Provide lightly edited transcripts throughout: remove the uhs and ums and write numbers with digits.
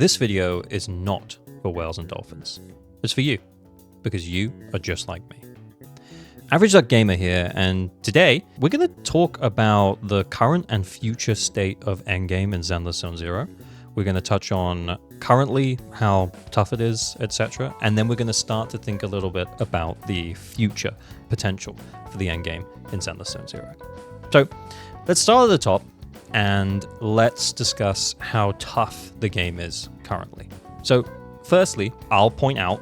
This video is not for whales and dolphins. It's for you, because you are just like me. Average Duck Gamer here, and today we're going to talk about the current and future state of Endgame in zenlesszonezero. We're going to touch on currently how tough it is, etc. And then we're going to start to think a little bit about the future potential for the endgame in zenlesszonezero. So let's start at the top and let's discuss how tough the game is currently. So firstly, I'll point out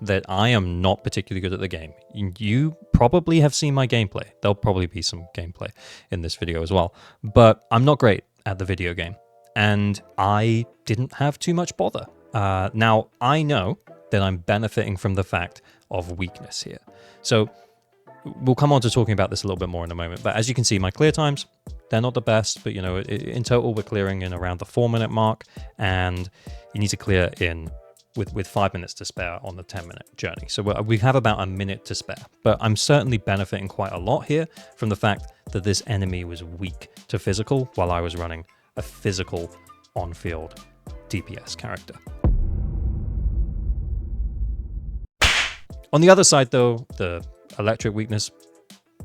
that I am not particularly good at the game. You probably have seen my gameplay. There'll probably be some gameplay in this video as well, but I'm not great at the video game. And I didn't have too much bother. Now, I know that I'm benefiting from the fact of weakness here. So we'll come on to talking about this a little bit more in a moment. But as you can see, my clear times, they're not the best. But, you know, in total, we're clearing in around the 4-minute mark. And you need to clear in with 5 minutes to spare on the 10-minute journey. So we have about a minute to spare. But I'm certainly benefiting quite a lot here from the fact that this enemy was weak to physical while I was running a physical on-field DPS character. On the other side though, the electric weakness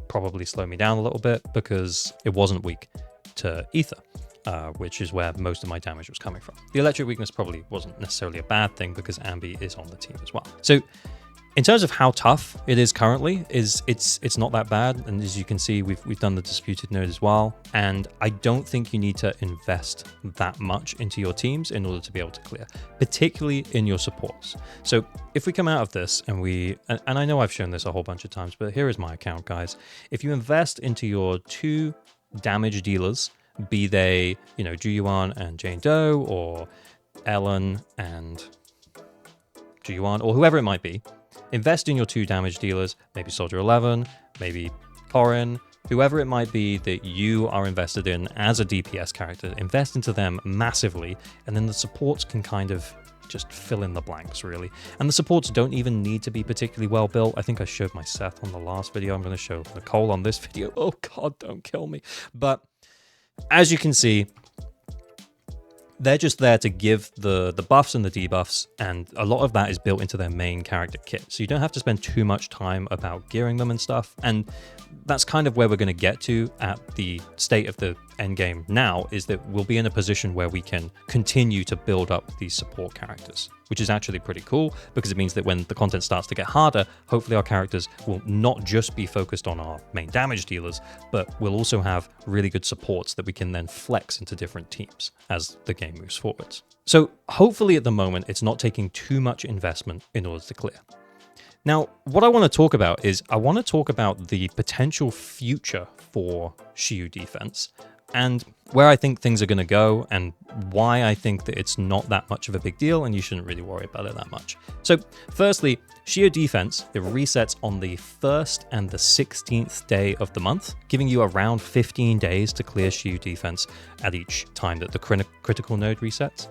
probably slowed me down a little bit because it wasn't weak to ether, which is where most of my damage was coming from. The electric weakness probably wasn't necessarily a bad thing because Ambi is on the team as well. So in terms of how tough it is currently, it's not that bad. And as you can see, we've done the disputed node as well. And I don't think you need to invest that much into your teams in order to be able to clear, particularly in your supports. So if we come out of this and I know I've shown this a whole bunch of times, but here is my account, guys. If you invest into your 2 damage dealers, be they, you know, Juyuan and Jane Doe, or Ellen and Juyuan, or whoever it might be, invest in your 2 damage dealers, maybe Soldier 11, maybe Corin, whoever it might be that you are invested in as a DPS character. Invest into them massively, and then the supports can kind of just fill in the blanks, really. And the supports don't even need to be particularly well built. I think I showed my Seth on the last video. I'm going to show Nicole on this video. Oh God, don't kill me. But as you can see, they're just there to give the buffs and the debuffs, and a lot of that is built into their main character kit. So you don't have to spend too much time about gearing them and stuff. And that's kind of where we're going to get to at the state of the end game now, is that we'll be in a position where we can continue to build up these support characters, which is actually pretty cool because it means that when the content starts to get harder, hopefully our characters will not just be focused on our main damage dealers, but we'll also have really good supports that we can then flex into different teams as the game moves forwards. So hopefully at the moment, it's not taking too much investment in order to clear. Now, what I want to talk about is I want to talk about the potential future for Shiyu defense and where I think things are going to go and why I think that it's not that much of a big deal and you shouldn't really worry about it that much. So firstly, Shiyu defense, it resets on the 1st and the 16th day of the month, giving you around 15 days to clear Shiyu defense at each time that the critical node resets.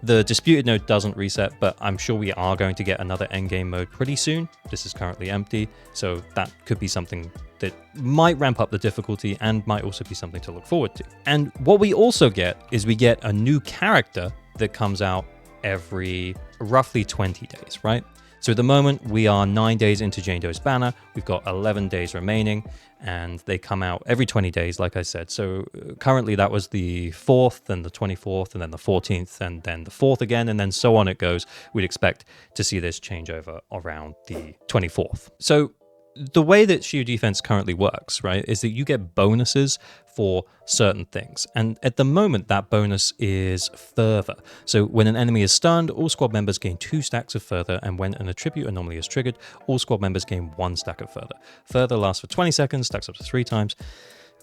The disputed node doesn't reset, but I'm sure we are going to get another endgame mode pretty soon. This is currently empty, so that could be something that might ramp up the difficulty and might also be something to look forward to. And what we also get is we get a new character that comes out every roughly 20 days, right? So at the moment, we are 9 days into Jane Doe's banner. We've got 11 days remaining, and they come out every 20 days, like I said. So currently that was the 4th, then the 24th, and then the 14th, and then the 4th again, and then so on it goes. We'd expect to see this change over around the 24th. So the way that Shiyu defense currently works, right, is that you get bonuses for certain things. And at the moment, that bonus is Fervor. So when an enemy is stunned, all squad members gain 2 stacks of Fervor, and when an attribute anomaly is triggered, all squad members gain 1 stack of Fervor. Fervor lasts for 20 seconds, stacks up to 3 times.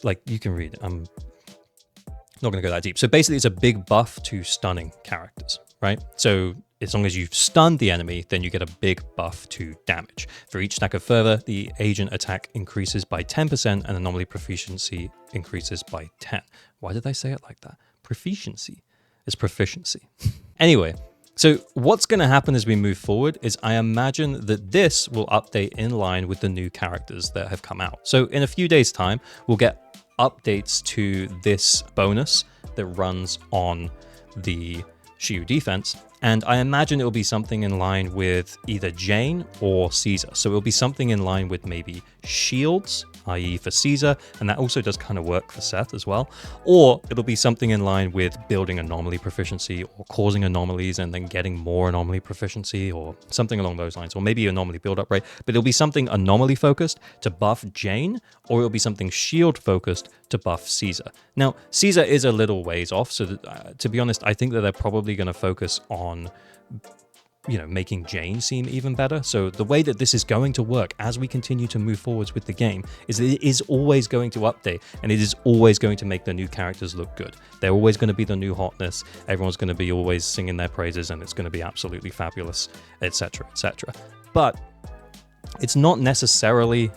Like, you can read. I'm not going to go that deep. So basically, it's a big buff to stunning characters, right? So as long as you've stunned the enemy, then you get a big buff to damage. For each stack of Fervor, the agent attack increases by 10% and anomaly proficiency increases by 10. Why did I say it like that? Proficiency is proficiency. Anyway, so what's going to happen as we move forward is I imagine that this will update in line with the new characters that have come out. So in a few days' time, we'll get updates to this bonus that runs on the Shiyu defense. And I imagine it'll be something in line with either Jane or Caesar. So it'll be something in line with maybe shields, i.e. for Caesar, and that also does kind of work for Seth as well. Or it'll be something in line with building anomaly proficiency or causing anomalies and then getting more anomaly proficiency or something along those lines. Or maybe anomaly build-up rate, but it'll be something anomaly focused to buff Jane, or it'll be something shield focused to buff Caesar. Now, Caesar is a little ways off, so that, to be honest, I think that they're probably going to focus on, you know, making Jane seem even better. So the way that this is going to work as we continue to move forwards with the game is that it is always going to update, and it is always going to make the new characters look good. They're always going to be the new hotness. Everyone's going to be always singing their praises, and it's going to be absolutely fabulous, etc., etc. But it's not necessarily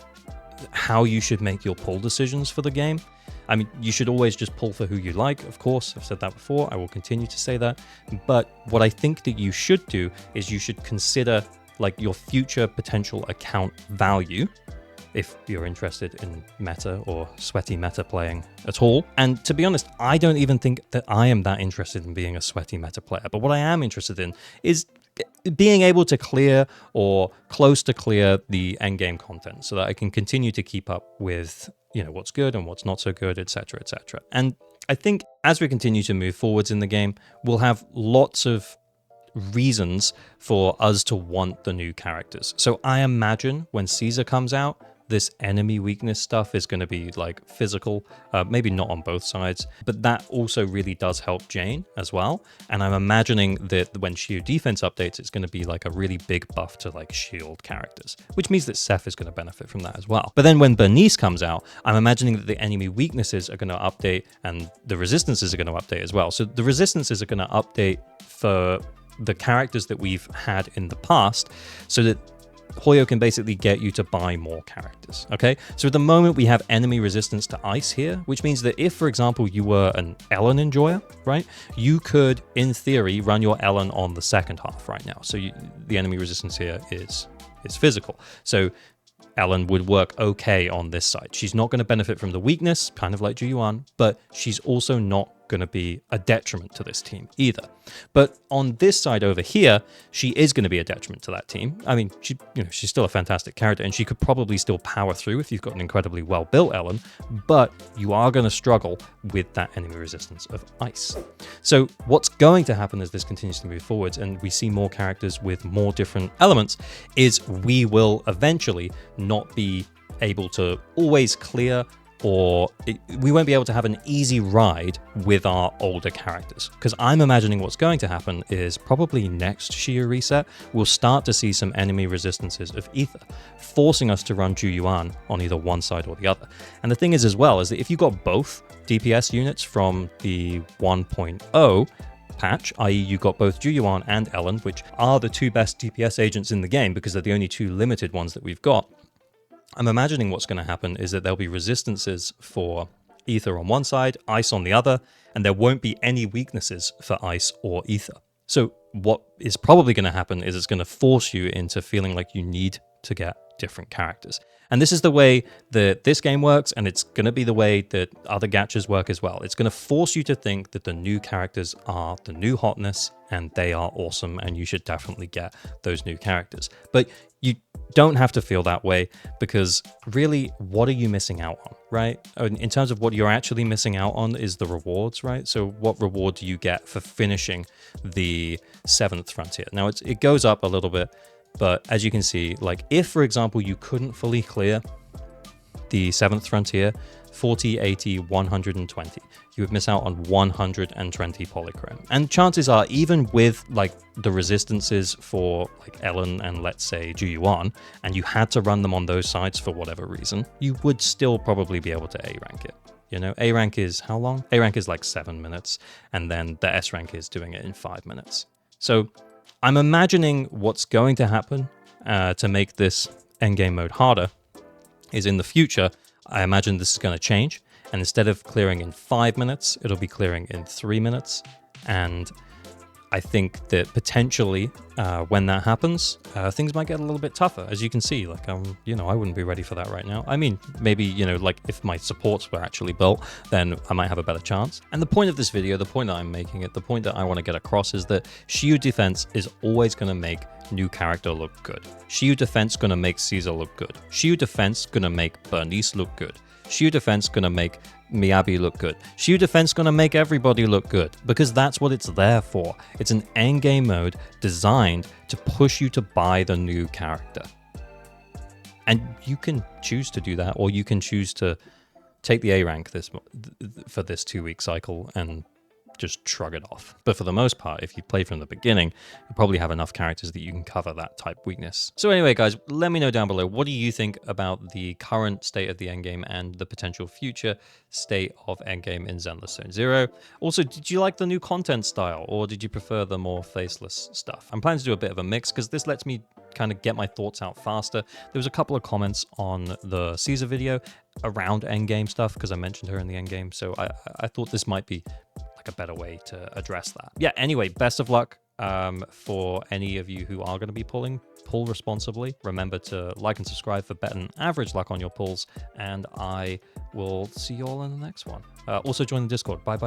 how you should make your pull decisions for the game. I mean, you should always just pull for who you like, of course. I've said that before. I will continue to say that. But what I think that you should do is you should consider like your future potential account value if you're interested in meta or sweaty meta playing at all. And to be honest, I don't even think that I am that interested in being a sweaty meta player. But what I am interested in is being able to clear or close to clear the endgame content so that I can continue to keep up with, you know, what's good and what's not so good, etc., etc. And I think as we continue to move forwards in the game, we'll have lots of reasons for us to want the new characters. So I imagine when Caesar comes out, this enemy weakness stuff is going to be like physical, maybe not on both sides, but that also really does help Jane as well. And I'm imagining that when Shield defense updates, it's going to be like a really big buff to like shield characters, which means that Seth is going to benefit from that as well. But then when Bernice comes out, I'm imagining that the enemy weaknesses are going to update and the resistances are going to update as well. So the resistances are going to update for the characters that we've had in the past so that Hoyo can basically get you to buy more characters, okay? So at the moment, we have enemy resistance to ice here, which means that if, for example, you were an Ellen enjoyer, right, you could, in theory, run your Ellen on the second half right now. So the enemy resistance here is physical. So Ellen would work okay on this side. She's not going to benefit from the weakness, kind of like Juyuan, but she's also not going to be a detriment to this team either. But on this side over here, she is going to be a detriment to that team. I mean, she's still a fantastic character, and she could probably still power through if you've got an incredibly well-built Ellen, but you are going to struggle with that enemy resistance of ice. So what's going to happen as this continues to move forwards and we see more characters with more different elements is we will eventually not be able to always clear, or we won't be able to have an easy ride with our older characters. Because I'm imagining what's going to happen is probably next Shiyu reset, we'll start to see some enemy resistances of Ether, forcing us to run Juyuan on either one side or the other. And the thing is as well, is that if you got both DPS units from the 1.0 patch, i.e. you got both Juyuan and Ellen, which are the two best DPS agents in the game because they're the only two limited ones that we've got, I'm imagining what's going to happen is that there'll be resistances for Ether on one side, Ice on the other, and there won't be any weaknesses for Ice or Ether. So what is probably going to happen is it's going to force you into feeling like you need to get different characters. And this is the way that this game works, and it's going to be the way that other gachas work as well. It's going to force you to think that the new characters are the new hotness, and they are awesome, and you should definitely get those new characters. But you don't have to feel that way, because really, what are you missing out on, right? In terms of what you're actually missing out on is the rewards, right? So what reward do you get for finishing the 7th frontier? Now, it goes up a little bit, but as you can see, like if, for example, you couldn't fully clear the 7th frontier, 40, 80, 120, you would miss out on 120 polychrome. And chances are, even with like the resistances for like Ellen and let's say Juyuan, and you had to run them on those sides for whatever reason, you would still probably be able to A rank it. You know, A rank is how long? A rank is like 7 minutes, and then the S rank is doing it in 5 minutes. So I'm imagining what's going to happen to make this endgame mode harder is in the future, I imagine this is going to change. And instead of clearing in 5 minutes, it'll be clearing in 3 minutes. And I think that potentially when that happens, things might get a little bit tougher. As you can see, like, you know, I wouldn't be ready for that right now. I mean, maybe, you know, like if my supports were actually built, then I might have a better chance. And the point of this video, the point that I'm making it, the point that I want to get across is that Shield Defense is always going to make new character look good. Shield Defense going to make Caesar look good. Shield Defense going to make Bernice look good. Shield Defense going to make Miyabi look good. Shield Defense going to make everybody look good, because that's what it's there for. It's an endgame mode designed to push you to buy the new character. And you can choose to do that, or you can choose to take the A rank for this 2-week cycle and just shrug it off. But for the most part, if you play from the beginning, you probably have enough characters that you can cover that type weakness. So anyway, guys, let me know down below, what do you think about the current state of the endgame and the potential future state of endgame in Zenless Zone Zero? Also, did you like the new content style, or did you prefer the more faceless stuff? I'm planning to do a bit of a mix, because this lets me kind of get my thoughts out faster. There was a couple of comments on the Caesar video around endgame stuff, because I mentioned her in the endgame, so I thought this might be a better way to address that. Yeah, anyway, best of luck for any of you who are going to be pulling. Pull responsibly. Remember to like and subscribe for better than average luck on your pulls, and I will see you all in the next one. Also join the Discord. Bye.